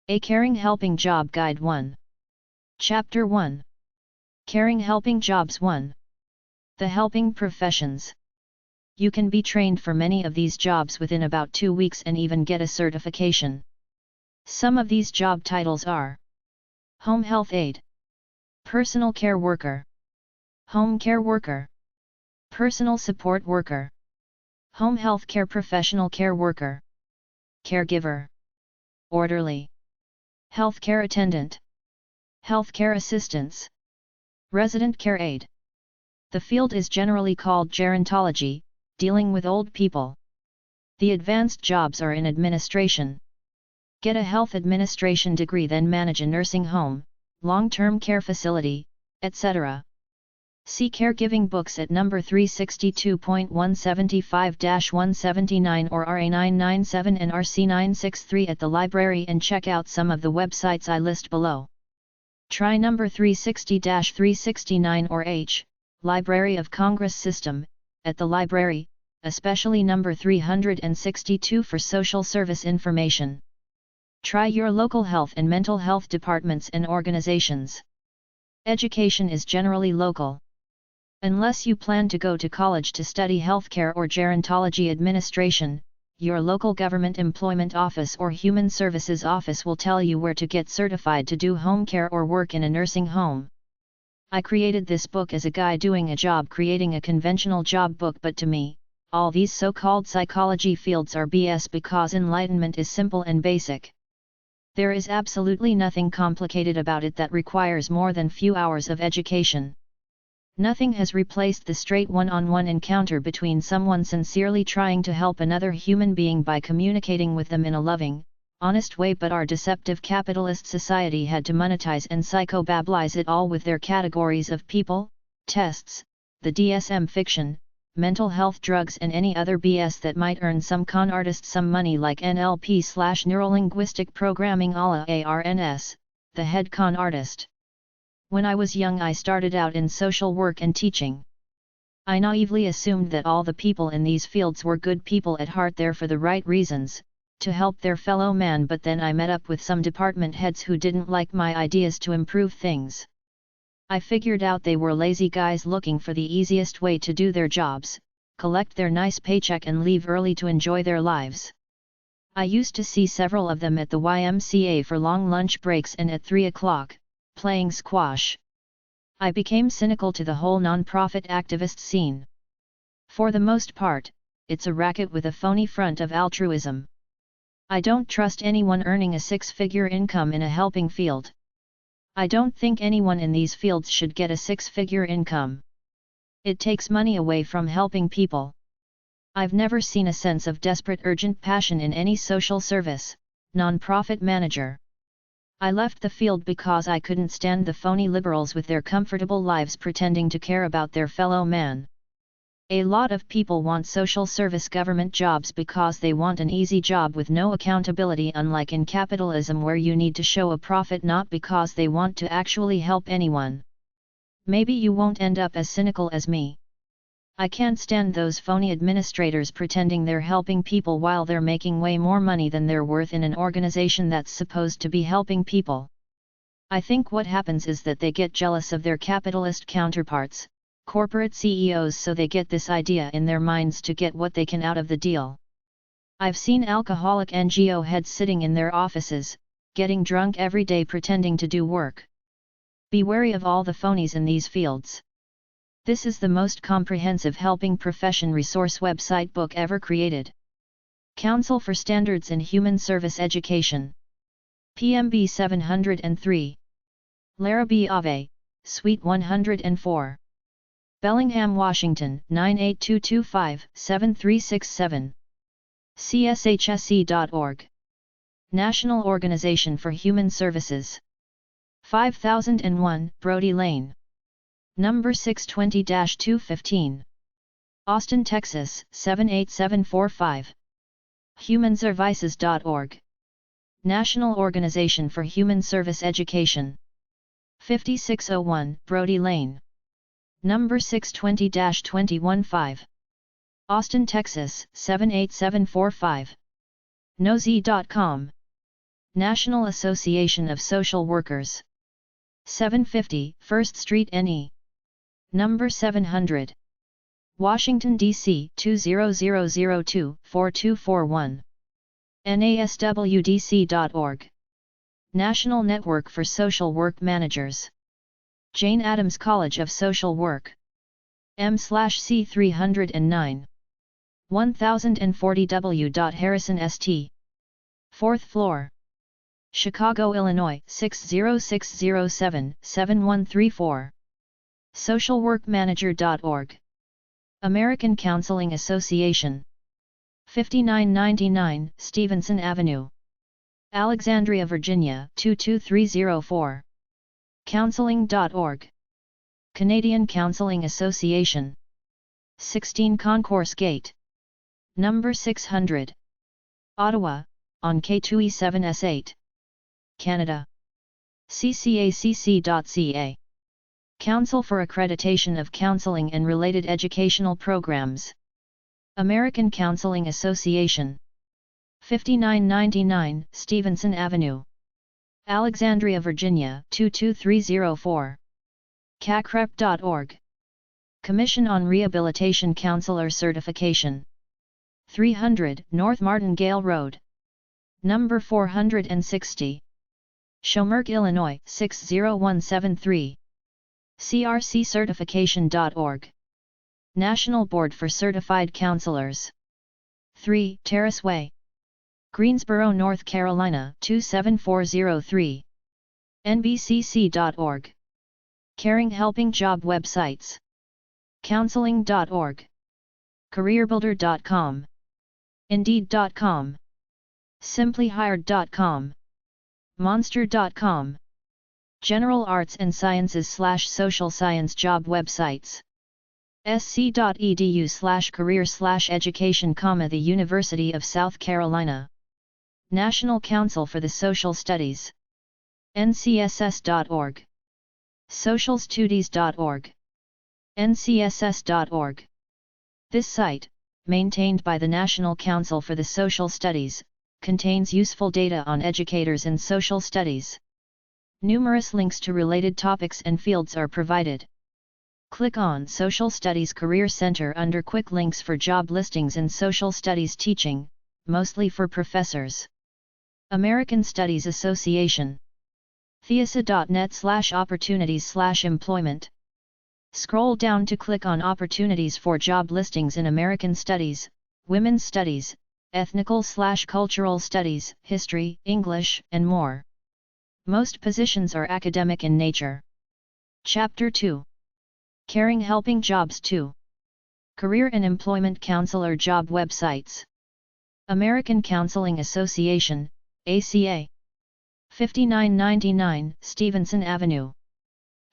A Caring Helping Job Guide 1. Chapter 1. Caring Helping Jobs 1. The Helping Professions. You can be trained for many of these jobs within about 2 weeks and even get a certification. Some of these job titles are Home Health Aide, Personal Care Worker, Home Care Worker, Personal Support Worker, Home Health Care Professional Care Worker, Caregiver, Orderly, Healthcare Attendant, Healthcare Assistants, Resident Care Aide. The field is generally called gerontology, dealing with old people. The advanced jobs are in administration. Get a health administration degree, then manage a nursing home, long-term care facility, etc. See caregiving books at number 362.175-179 or RA997 and RC963 at the library, and check out some of the websites I list below. Try number 360-369 or H, Library of Congress System, at the library, especially number 362 for social service information. Try your local health and mental health departments and organizations. Education is generally local. Unless you plan to go to college to study healthcare or gerontology administration, your local government employment office or human services office will tell you where to get certified to do home care or work in a nursing home. I created this book as a guy doing a job creating a conventional job book, but to me, all these so-called psychology fields are BS because enlightenment is simple and basic. There is absolutely nothing complicated about it that requires more than few hours of education. Nothing has replaced the straight one-on-one encounter between someone sincerely trying to help another human being by communicating with them in a loving, honest way, but our deceptive capitalist society had to monetize and psychobabblize it all with their categories of people, tests, the DSM fiction, mental health, drugs, and any other BS that might earn some con artist some money, like NLP/neurolinguistic programming a la ARNS, the head con artist. When I was young, I started out in social work and teaching. I naively assumed that all the people in these fields were good people at heart, there for the right reasons, to help their fellow man, but then I met up with some department heads who didn't like my ideas to improve things. I figured out they were lazy guys looking for the easiest way to do their jobs, collect their nice paycheck and leave early to enjoy their lives. I used to see several of them at the YMCA for long lunch breaks and at 3 o'clock, playing squash. I became cynical to the whole non-profit activist scene. For the most part, it's a racket with a phony front of altruism. I don't trust anyone earning a six-figure income in a helping field. I don't think anyone in these fields should get a six-figure income. It takes money away from helping people. I've never seen a sense of desperate urgent passion in any social service, non-profit manager. I left the field because I couldn't stand the phony liberals with their comfortable lives pretending to care about their fellow man. A lot of people want social service government jobs because they want an easy job with no accountability, unlike in capitalism where you need to show a profit, not because they want to actually help anyone. Maybe you won't end up as cynical as me. I can't stand those phony administrators pretending they're helping people while they're making way more money than they're worth in an organization that's supposed to be helping people. I think what happens is that they get jealous of their capitalist counterparts, corporate CEOs, so they get this idea in their minds to get what they can out of the deal. I've seen alcoholic NGO heads sitting in their offices, getting drunk every day pretending to do work. Be wary of all the phonies in these fields. This is the most comprehensive helping profession resource website book ever created. Council for Standards in Human Service Education. PMB 703. Larrabee Ave, Suite 104. Bellingham, Washington 98225-7367. CSHSE.org. National Organization for Human Services. 5001 Brody Lane. Number 620-215. Austin, Texas 78745. HumanServices.org. National Organization for Human Service Education. 5601 Brody Lane. Number 620-215. Austin, Texas 78745. Nosy.com. National Association of Social Workers. 750 First Street NE. Number 700. Washington, D.C. 20002-4241. NASWDC.org. National Network for Social Work Managers. Jane Addams College of Social Work. M/C 309. 1040 W. Harrison St. 4th floor. Chicago, Illinois 60607-7134. Socialworkmanager.org. American Counseling Association. 5999 Stevenson Avenue, Alexandria, Virginia 22304. Counseling.org. Canadian Counseling Association. 16 Concourse Gate. Number 600. Ottawa, on K2E7S8. Canada. ccacc.ca. Council for Accreditation of Counseling and Related Educational Programs. American Counseling Association. 5999 Stevenson Avenue, Alexandria, Virginia 22304. CACREP.org. Commission on Rehabilitation Counselor Certification. 300 North Martingale Road. Number 460. Shomerk, Illinois 60173. crccertification.org. National Board for Certified Counselors. 3 Terrace Way, Greensboro, North Carolina 27403. nbcc.org. Caring Helping Job Websites. Counseling.org. CareerBuilder.com. Indeed.com. SimplyHired.com. Monster.com. General Arts and Sciences/Social Science Job Websites. sc.edu/career/education, the University of South Carolina. National Council for the Social Studies. ncss.org. socialstudies.org. ncss.org. This site, maintained by the National Council for the Social Studies, contains useful data on educators in social studies. Numerous links to related topics and fields are provided. Click on Social Studies Career Center under Quick Links for job listings in social studies teaching, mostly for professors. American Studies Association. theasa.net/opportunities/employment. Scroll down to click on Opportunities for job listings in American Studies, Women's Studies, Ethnical/Cultural Studies, History, English, and more. Most positions are academic in nature. Chapter 2. Caring Helping Jobs 2. Career and Employment Counselor Job Websites. American Counseling Association, ACA. 5999 Stevenson Avenue,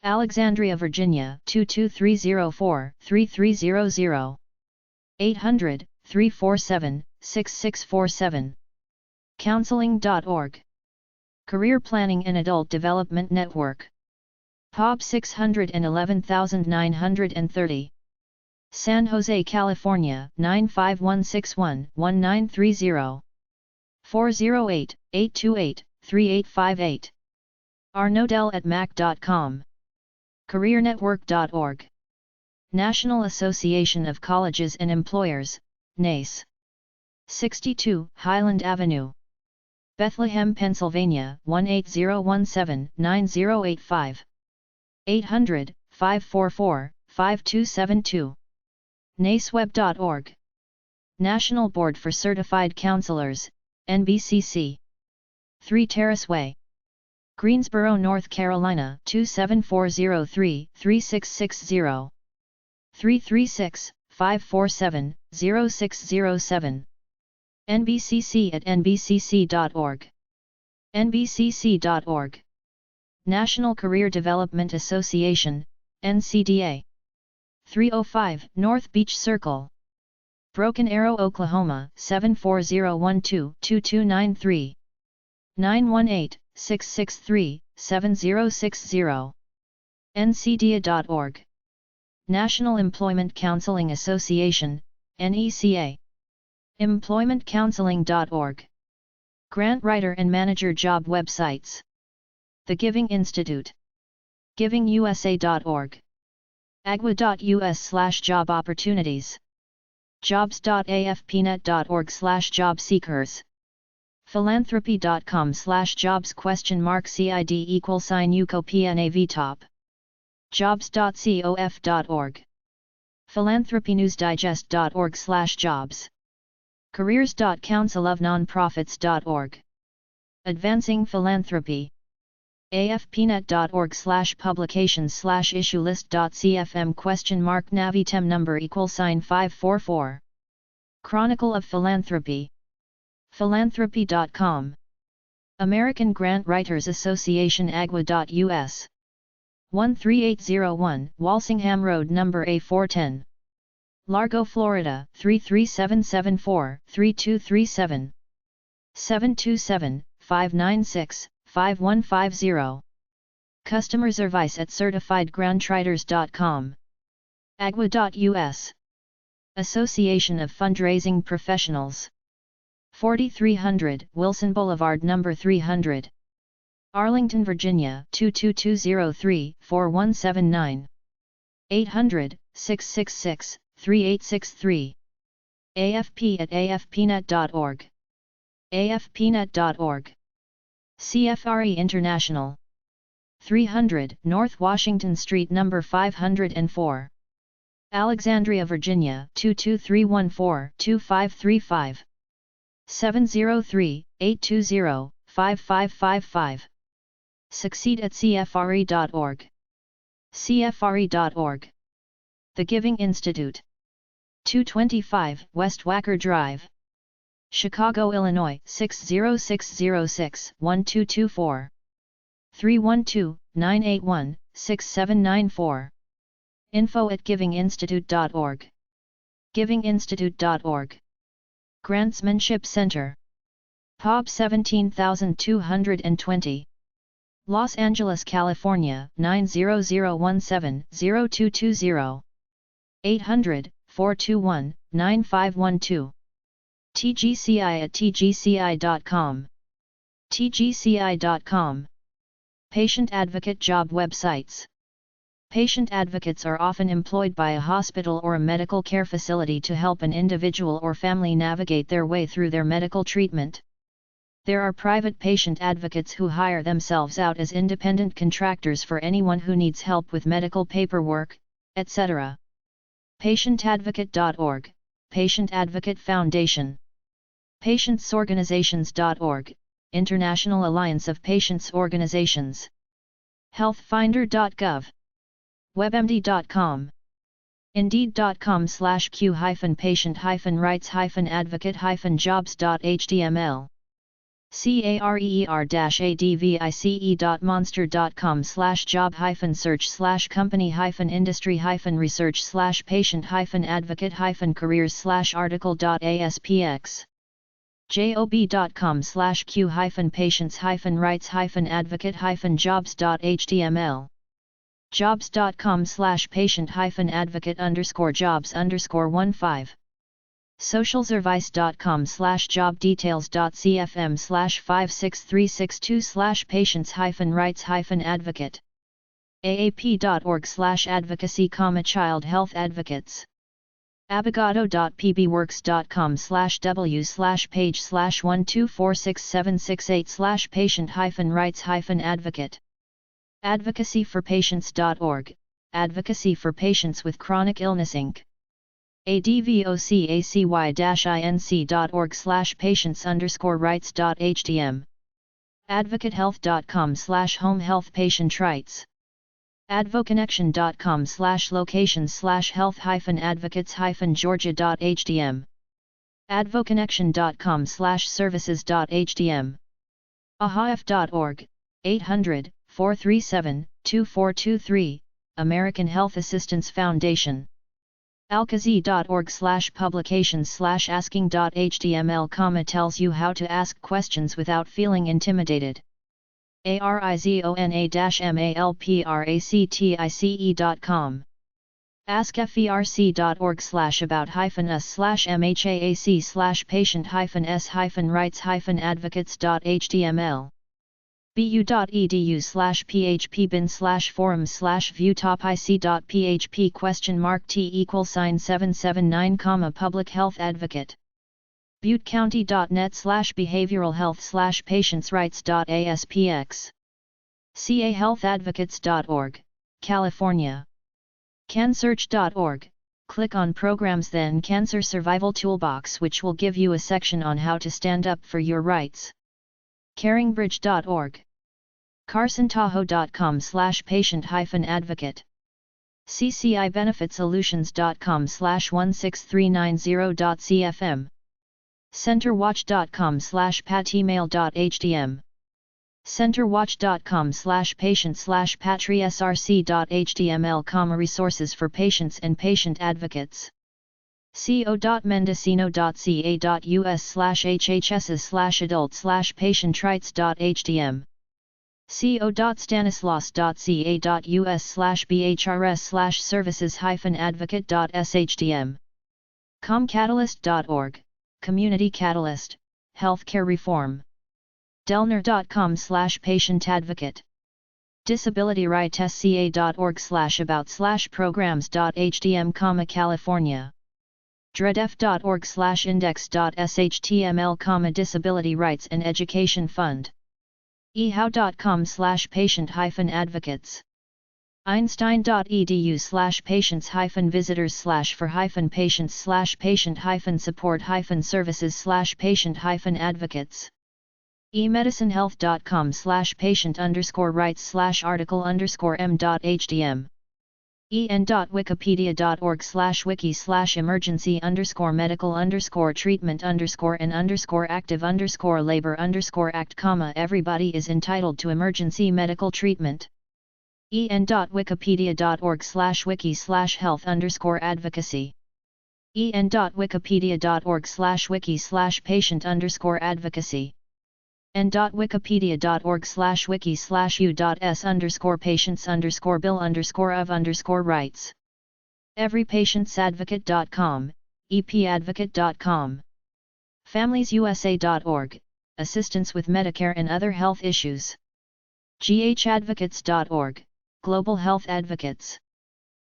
Alexandria, Virginia 22304-3300. 800-347-6647. Counseling.org. Career Planning and Adult Development Network. POB 611930. San Jose, California 95161-1930. 408-828-3858. arnodell@mac.com. CareerNetwork.org. National Association of Colleges and Employers, NACE. 62 Highland Avenue, Bethlehem, Pennsylvania 18017-9085. 800-544-5272. NACEweb.org. National Board for Certified Counselors, NBCC. 3 Terrace Way, Greensboro, North Carolina 27403-3660. 336-547-0607. NBCC@nbcc.org. nbcc.org. National Career Development Association, NCDA. 305 North Beach Circle, Broken Arrow, Oklahoma 74012-2293. 918-663-7060. ncda.org. National Employment Counseling Association, NECA. employmentcounseling.org. Grant writer and manager job websites. The Giving Institute. givingusa.org. agwa.us/job opportunities. jobs.afpnet.org/job-seekers. philanthropy.com/jobs $CID=UCOPNAVTOP. jobs.cof.org. philanthropynewsdigest.org/jobs. careers.councilofnonprofits.org. Advancing Philanthropy. afpnet.org/publications/issuelist.cfm !navitem number =544. Chronicle of Philanthropy. philanthropy.com. American Grant Writers Association agwa.us. 13801 Walsingham Road number A410. Largo, Florida 33774-3237. 727-596-5150. Customer service at certifiedgrantwriters.com. agwa.us. Association of Fundraising Professionals. 4300 Wilson Boulevard number 300. Arlington, Virginia 22203-4179. 800-666-3863. afp@afpnet.org. afpnet.org. CFRE International. 300 North Washington Street number 504. Alexandria, Virginia 22314-2535. 703-820-5555. Succeed at CFRE.org. CFRE.org. The Giving Institute. 225 West Wacker Drive. Chicago, Illinois 60606-1224. 312-981-6794. info@givinginstitute.org. givinginstitute.org. Grantsmanship Center. POB 17220. Los Angeles, California 90017-0220. 800-421-9512. tgci@tgci.com. tgci.com. Patient Advocate job websites. Patient advocates are often employed by a hospital or a medical care facility to help an individual or family navigate their way through their medical treatment. There are private patient advocates who hire themselves out as independent contractors for anyone who needs help with medical paperwork, etc. PatientAdvocate.org, Patient Advocate Foundation. PatientsOrganizations.org, International Alliance of Patients Organizations. Healthfinder.gov. WebMD.com. Indeed.com/q-patient-rights-advocate-jobs.html. career-job-hyphen-search/company-industry-research/patient-advocate-careers/article.aspx. job.com/q-patient-rights-advocate-jobs.html. jobs.com/patient-advocate_jobs_15. socialservice.com/jobdetails.cfm/56362/patients-rights-advocate. aap.org/advocacy-child health advocates. abogado.pb-works.com/w/page/1246768/patient-rights-advocate. advocacyforpatients.org, advocacy for patients with chronic illness Inc. advocacy-inc.org/patients_rights.htm. advocatehealth.com/home health patient rights. advoconnection.com/locations/health-advocates-georgia.htm. advoconnection.com/services.htm. ahaf.org, 800-437-2423, American Health Assistance Foundation. alkazi.org/publications/asking.html tells you how to ask questions without feeling intimidated. arizona-malpractice.com askfrc.org/about-us/mhaac/patient-s-rights-advocates.html bu.edu/php-bin/forum/viewtopic.t=779, public health advocate. buttecounty.net/behavioralhealth/patientsrights.aspx. cahealthadvocates.org, California. cansearch.org, click on Programs, then Cancer Survival Toolbox, which will give you a section on how to stand up for your rights. caringbridge.org. carsontahoe.com/patient-advocate. ccibenifitsiolutions.com/16390.cfm. centerwatch.com/patemail.hdm. centerwatch.com/patient/patrysrc.html, resources for patients and patient advocates. co.mendocino.ca.us/hhss/adult/patientrights.htm. co.stanislaus.ca.us/bhrs/services-advocate.shtm. comcatalyst.org, Community Catalyst, Healthcare Reform. delner.com/patient-advocate. disabilityrightsca.org/about/programs.htm, California. dredf.org/index.shtml, Disability Rights and Education Fund. ehow.com/patient-advocates. einstein.edu/patients-visitors/for-patients-support-services/patient-advocates. emedicinehealth.com/patient_rights/article_m.hdm. en.wikipedia.org/wiki/emergency_medical_and_active_labor_act, everybody is entitled to emergency medical treatment. en.wikipedia.org/wiki/health_advocacy. en.wikipedia.org/wiki/patient_advocacy. n.wikipedia.org/wiki/u.s_patients_bill_of_rights. everypatientsadvocate.com, epadvocate.com. familiesusa.org, assistance with Medicare and other health issues. ghadvocates.org, global health advocates.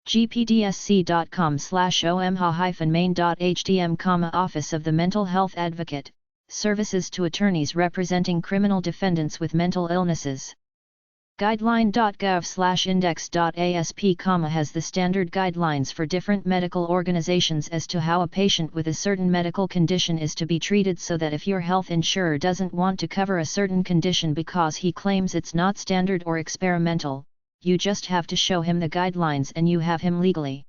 gpdsc.com/omha-main.hdm, Office of the Mental Health Advocate, services to attorneys representing criminal defendants with mental illnesses. guideline.gov/index.asp, has the standard guidelines for different medical organizations as to how a patient with a certain medical condition is to be treated, so that if your health insurer doesn't want to cover a certain condition because he claims it's not standard or experimental, you just have to show him the guidelines and you have him legally.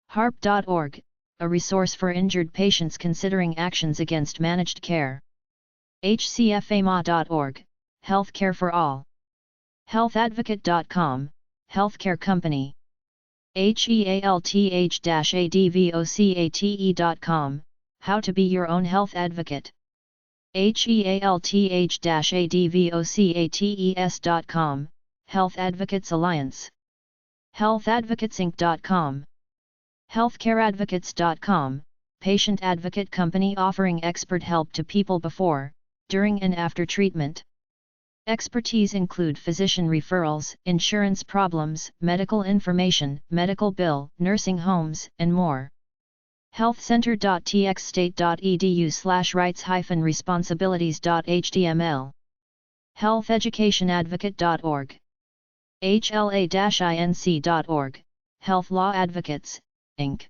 harp.org, a resource for injured patients considering actions against managed care. hcfama.org, healthcare for all. healthadvocate.com, healthcare company. health-advocate.com, how to be your own health advocate. health-advocates.com, Health Advocates Alliance. healthadvocatesinc.com. healthcareadvocates.com, patient advocate company offering expert help to people before, during and after treatment. Expertise include physician referrals, insurance problems, medical information, medical bill, nursing homes, and more. healthcenter.txstate.edu/rights-responsibilities.html. healtheducationadvocate.org. hla-inc.org, Health Law Advocates, Inc.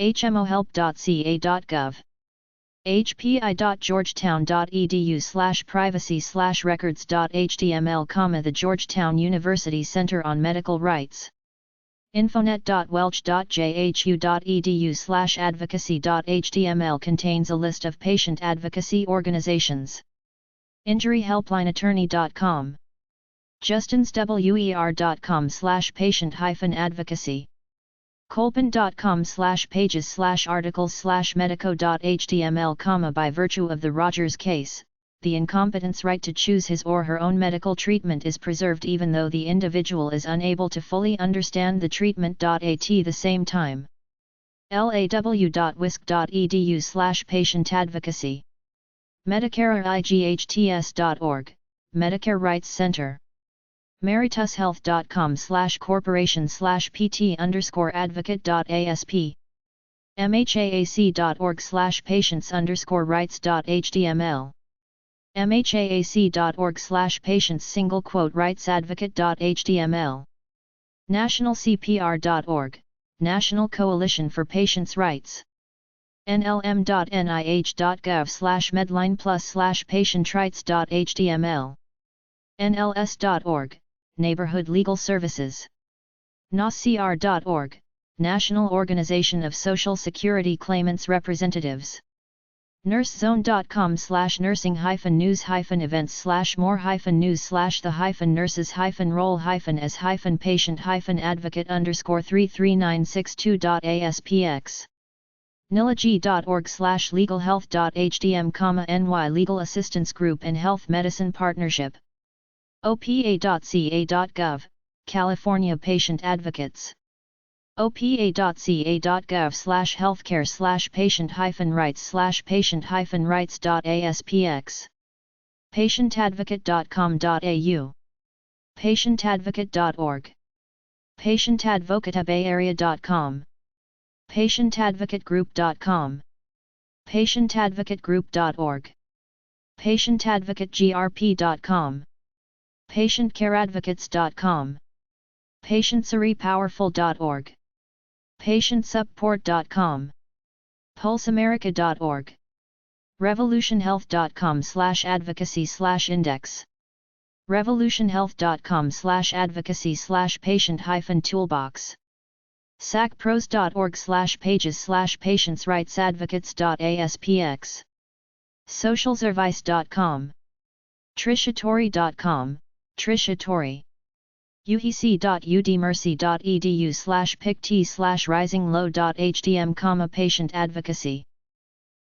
hmohelp.ca.gov. hpi.georgetown.edu/privacy/records.html, the Georgetown University Center on Medical Rights. infonet.welch.jhu.edu/advocacy.html contains a list of patient advocacy organizations. injuryhelplineattorney.com. justinswer.com/patient-advocacy. colpin.com/pages/articles/medico.html, by virtue of the Rogers case, the incompetent's right to choose his or her own medical treatment is preserved even though the individual is unable to fully understand the treatment. At the same time, law.wisc.edu/patient advocacy. Medicareights.org, Medicare Rights Center. meritushealth.com/corporation/pt_advocate.asp. mhaac.org/patients_rights.html. mhaac.org/patients_rights-advocate.html. nationalcpr.org, National Coalition for Patients' Rights. nlm.nih.gov/medlineplus/patientrights.html. nls.org, Neighborhood Legal Services. nacr.org, National Organization of Social Security Claimants Representatives. nursezone.com/nursing-hyphen-news/the-nurses-role-as-hyphen-nurses-33962.aspx. nilg.org/legalhealth.hdm, Legal Assistance Group and Health Medicine Partnership. opa.ca.gov, California Patient Advocates. opa.ca.gov/healthcare/patient-rights/patient-rights.aspx. patientadvocate.com.au. patientadvocate.org. patientadvocatebayarea.com. patientadvocate.group.com. patientadvocate.group.org. patientadvocategrp.com. patientcareadvocates.com. patientsarepowerful.org. patientsupport.com. pulseamerica.org. revolutionhealth.com/advocacy/index. revolutionhealth.com/advocacy/patient-toolbox. sacpros.org/pages/patientsrightsadvocates.aspx. socialservice.com. trishatori.com, Trishatori. uhc.udmercy.edu/pict/risinglow.hdm, patient advocacy.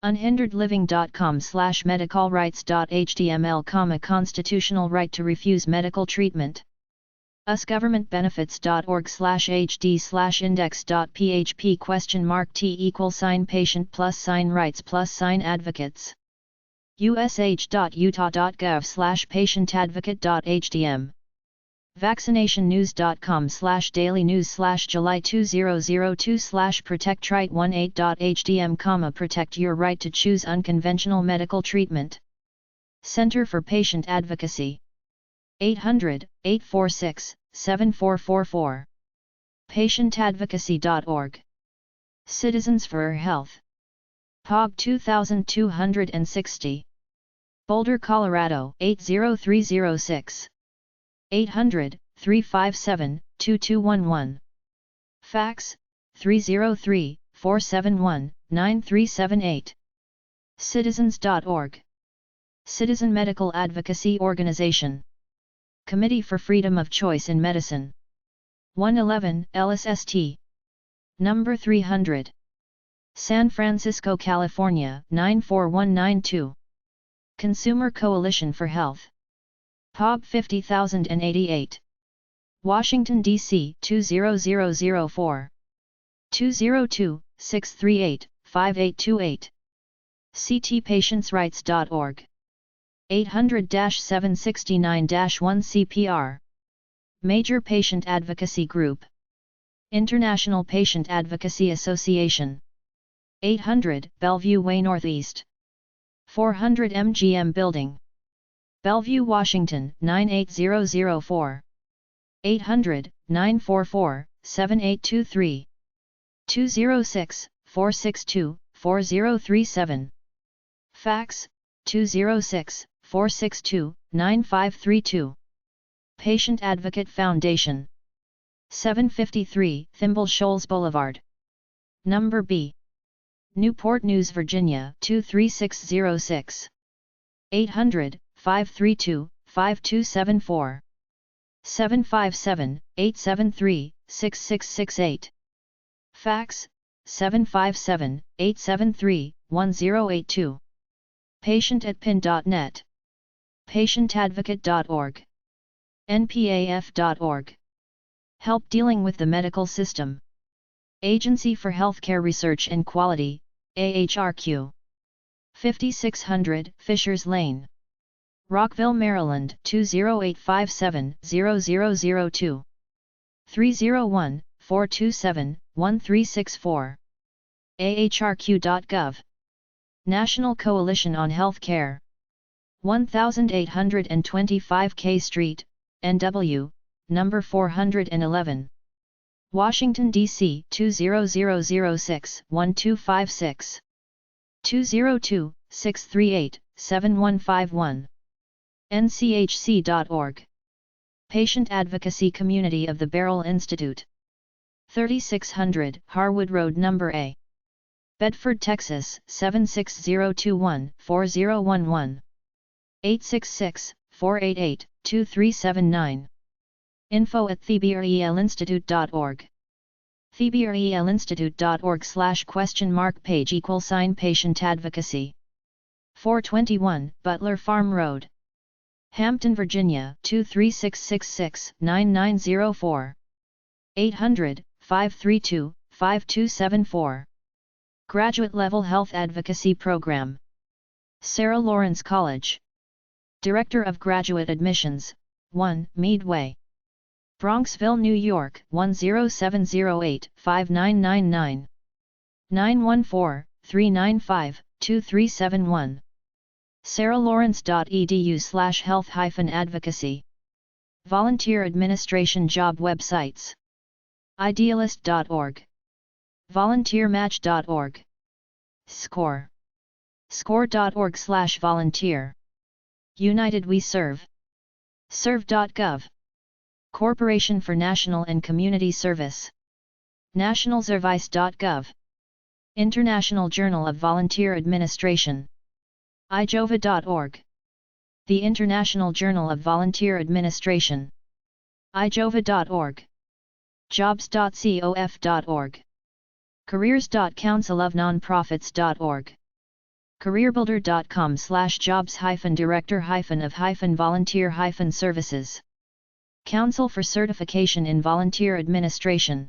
unhinderedliving.com/medicalrights.html, constitutional right to refuse medical treatment. usgovernmentbenefits.org/hd/index.php?t=patient+rights+advocates. ush.utah.gov/patientadvocate.hdm. vaccinationsnews.com/dailynews/July 2002/protectright18.hdm, protect your right to choose unconventional medical treatment. Center for Patient Advocacy. 800-846-7444. patientadvocacy.org. Citizens for Health. POG 2260. Boulder, Colorado 80306. 800-357-2211. Fax 303-471-9378. Citizens.org. Citizen Medical Advocacy Organization. Committee for Freedom of Choice in Medicine. 111 Ellis St. Number 300. San Francisco, California 94192. Consumer Coalition for Health. POB 50088. Washington, D.C. 20004. 202-638-5828. ctpatientsrights.org. 800-769-1 CPR. Major Patient Advocacy Group. International Patient Advocacy Association. 800 Bellevue Way Northeast. 400 MGM Building. Bellevue, Washington 98004. 800-944-7823. 206-462-4037. Fax 206-462-9532. Patient Advocate Foundation. 753 Thimble Shoals Boulevard. Number B. Newport News, Virginia 23606. 800-532-5274. 757-873-6668. Fax 757-873-1082. Patient@pin.net. patientadvocate.org, npaf.org. Help dealing with the medical system. Agency for Healthcare Research and Quality, AHRQ. 5600 Fishers Lane, Rockville, Maryland 20857-0002. 301-427-1364. ahrq.gov. National Coalition on Healthcare. 1825 K Street, NW, number 411. Washington, D.C. 20006-1256. 202-638-7151. nchc.org. Patient Advocacy Community of the Beryl Institute. 3600 Harwood Road No. A. Bedford, Texas 76021-4011. 866-488-2379. info@theberylinstitute.org. theberylinstitute.org/?page =patient advocacy. 421 Butler Farm Road, Hampton, Virginia 23666-9904. 800-532-5274. Graduate Level Health Advocacy Program. Sarah Lawrence College. Director of Graduate Admissions, 1 Meadway, Bronxville, New York 10708-5999. 914-395-2371. saralawrence.edu/health-advocacy. Volunteer Administration Job Websites. Idealist.org. volunteermatch.org. Score. score.org/volunteer. United We Serve. serve.gov. Corporation for National and Community Service. nationalservice.gov. International Journal of Volunteer Administration. ijova.org. The International Journal of Volunteer Administration. ijova.org. jobs.cof.org. careers.councilofnonprofits.org. careerbuilder.com/jobs-director-of-volunteer-services. Council for Certification in Volunteer Administration.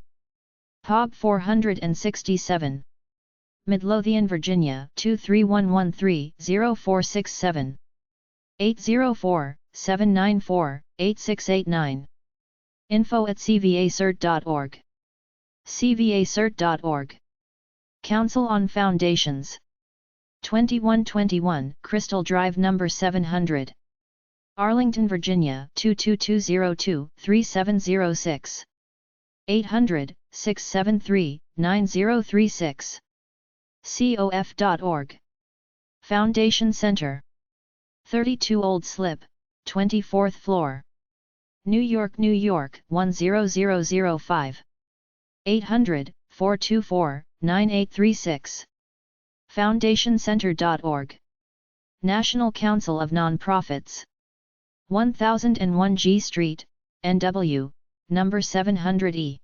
POB 467. Midlothian, Virginia 23113-0467. 804-794-8689. info@cvacert.org. cvacert.org. Council on Foundations. 2121 Crystal Drive No. 700. Arlington, Virginia 22202-3706. 800-673-9036. cof.org. Foundation Center. 32 Old Slip, 24th floor. New York, New York 10005. 800-424-9836. foundationcenter.org. National Council of Nonprofits. 1001 G Street, NW, number 700E.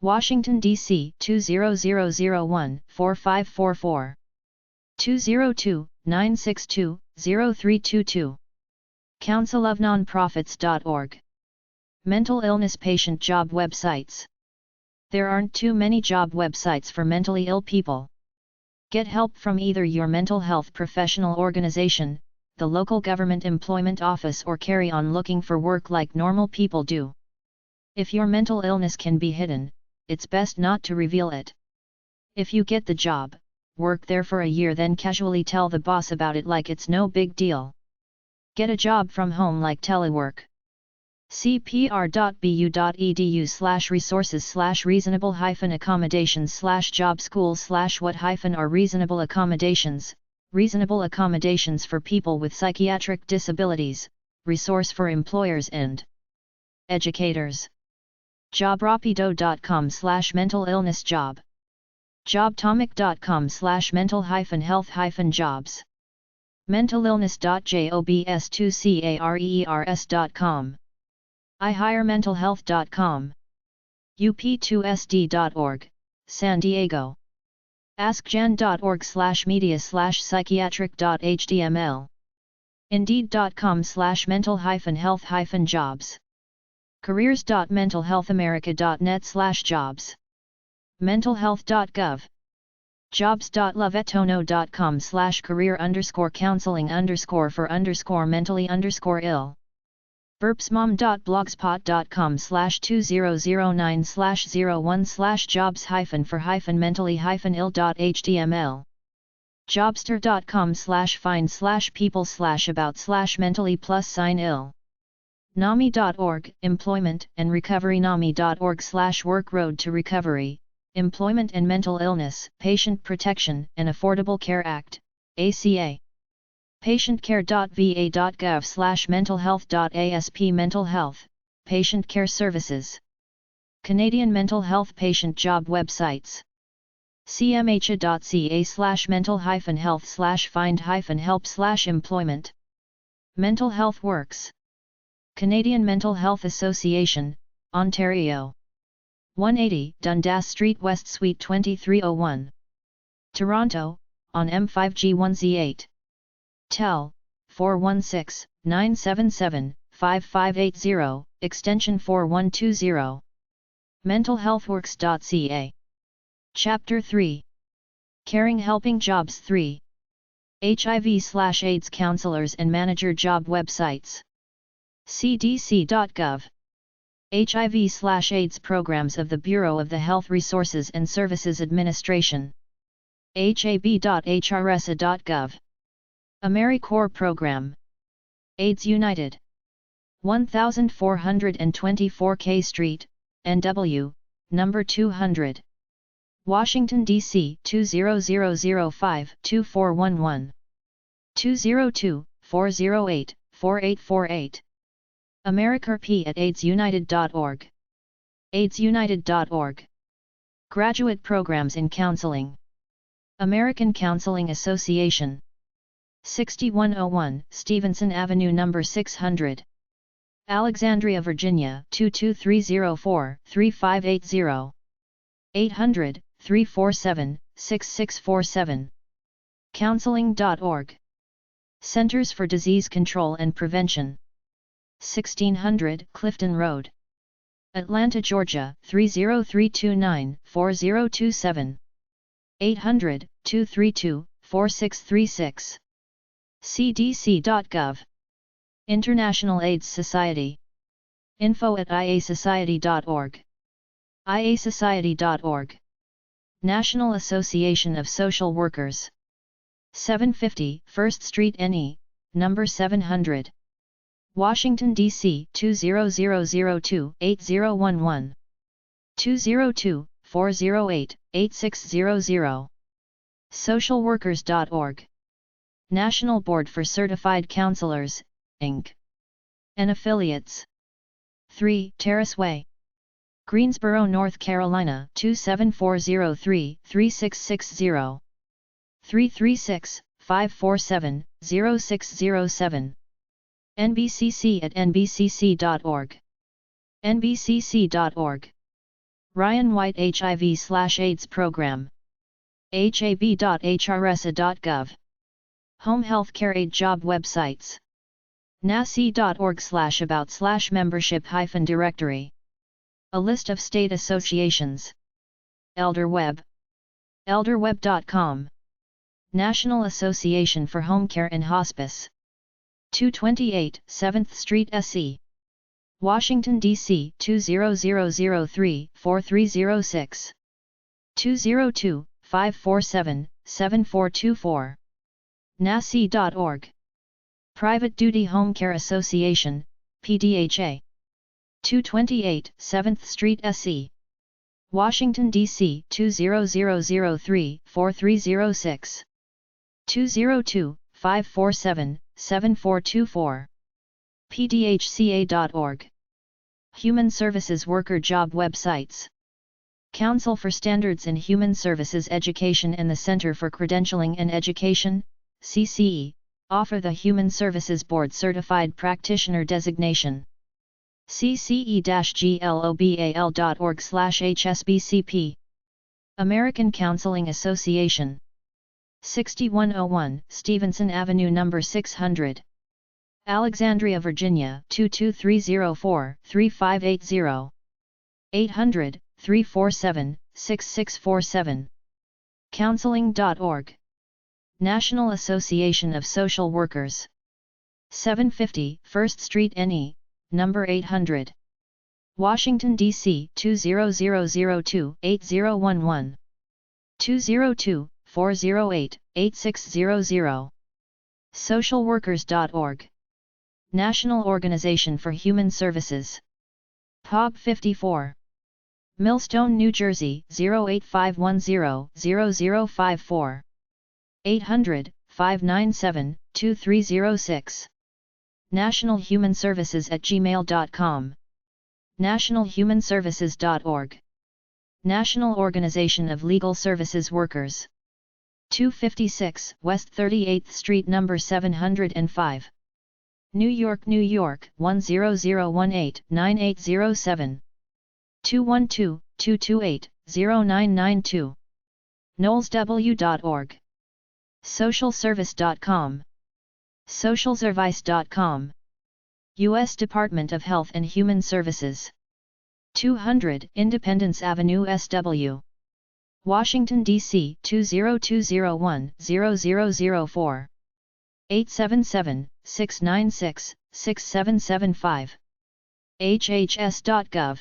Washington, D.C. 20001-4544. 202-962-0322. councilofnonprofits.org. Mental illness patient job websites. There aren't too many job websites for mentally ill people. Get help from either your mental health professional organization, the local government employment office, or carry on looking for work like normal people do. If your mental illness can be hidden, it's best not to reveal it. If you get the job, work there for a year, then casually tell the boss about it like it's no big deal. Get a job from home like telework. cpr.bu.edu/resources/reasonable-accommodations/job-schools/what-are reasonable accommodations, reasonable accommodations for people with psychiatric disabilities, resource for employers and educators. jobrapido.com/mental illness job. jobtomic.com/mental-health-jobs. mentalillness.jobs2careers.com. ihirementalhealth.com. up2sd.org, San Diego. askjan.org/media/psychiatric.html. Indeed.com/mental-health-jobs. Careers.mentalhealthamerica.net/jobs. mentalhealth.gov. jobs.lovetono.com/career_counseling_for_mentally_ill. burpsmom.blogspot.com/2009/01/jobs-for-mentally-ill.html. jobster.com/find/people/about/mentally+ill. NAMI.org, Employment and Recovery. NAMI.org/Work Road to Recovery, Employment and Mental Illness, Patient Protection and Affordable Care Act, ACA. patientcare.va.gov/mentalhealth.asp. Mental Health, Patient Care Services. Canadian Mental Health Patient Job Websites. cmha.ca/mental-health/find-help/employment. Mental Health Works. Canadian Mental Health Association, Ontario. 180 Dundas Street West Suite 2301. Toronto, on M5G1Z8. Tel, 416-977-5580, extension 4120. mentalhealthworks.ca. Chapter 3. Caring Helping Jobs 3. HIV/AIDS counselors and manager job websites. cdc.gov. HIV/AIDS programs of the Bureau of the Health Resources and Services Administration. hab.hrsa.gov. AmeriCorps Program. AIDS United. 1424 K Street, NW, number 200. Washington, D.C. 20005-2411. 202-408-4848. AmeriCorps@aidsunited.org. aidsunited.org. Graduate Programs in Counseling. American Counseling Association. 6101 Stevenson Avenue No. 600. Alexandria, Virginia 22304-3580. 800-347-6647. Counseling.org. Centers for Disease Control and Prevention. 1600 Clifton Road. Atlanta, Georgia 30329-4027. 800-232-4636. cdc.gov. International AIDS Society. info@iasociety.org. iasociety.org. National Association of Social Workers. 750 First Street NE, number 700. Washington, D.C. 20002-8011. 202-408-8600. socialworkers.org. National Board for Certified Counselors, Inc. and Affiliates. 3 Terrace Way, Greensboro, North Carolina 27403-3660. 336-547-0607. nbcc@nbcc.org. nbcc.org. Ryan White HIV/AIDS Program. hab.hrsa.gov. Home Health Care Aid Job Websites. nasi.org/about/membership-directory. A list of state associations. ElderWeb. elderweb.com. National Association for Home Care and Hospice. 228 7th Street SE. Washington, D.C. 20003-4306. 202-547-7424. nasi.org. Private Duty Home Care Association, PDHA. 228 7th Street SE. Washington, D.C. 20003-4306. 202-547-7424. pdhca.org. Human Services Worker Job Websites. Council for Standards in Human Services Education and the Center for Credentialing and Education, CCE, offer the Human Services Board Certified Practitioner designation. cce-global.org/hsbcp. American Counseling Association. 6101 Stevenson Avenue No. 600. Alexandria, Virginia 22304-3580. 800-347-6647. Counseling.org. National Association of Social Workers. 750 First Street NE, number 800. Washington, D.C. 20002-8011. 202-408-8600. Socialworkers.org. National Organization for Human Services. epub 54. Millstone, New Jersey 08510-0054. 800-597-2306. nationalhumanservices@gmail.com. nationalhumanservices.org. National Organization of Legal Services Workers. 256 West 38th Street, number 705. New York, New York 10018-9807. 212-228-0992. knowlesw.org. socialservice.com. socialservice.com. U.S. Department of Health and Human Services. 200 Independence Avenue, SW. Washington, D.C. 20201-0004. 877-696-6775. hhs.gov.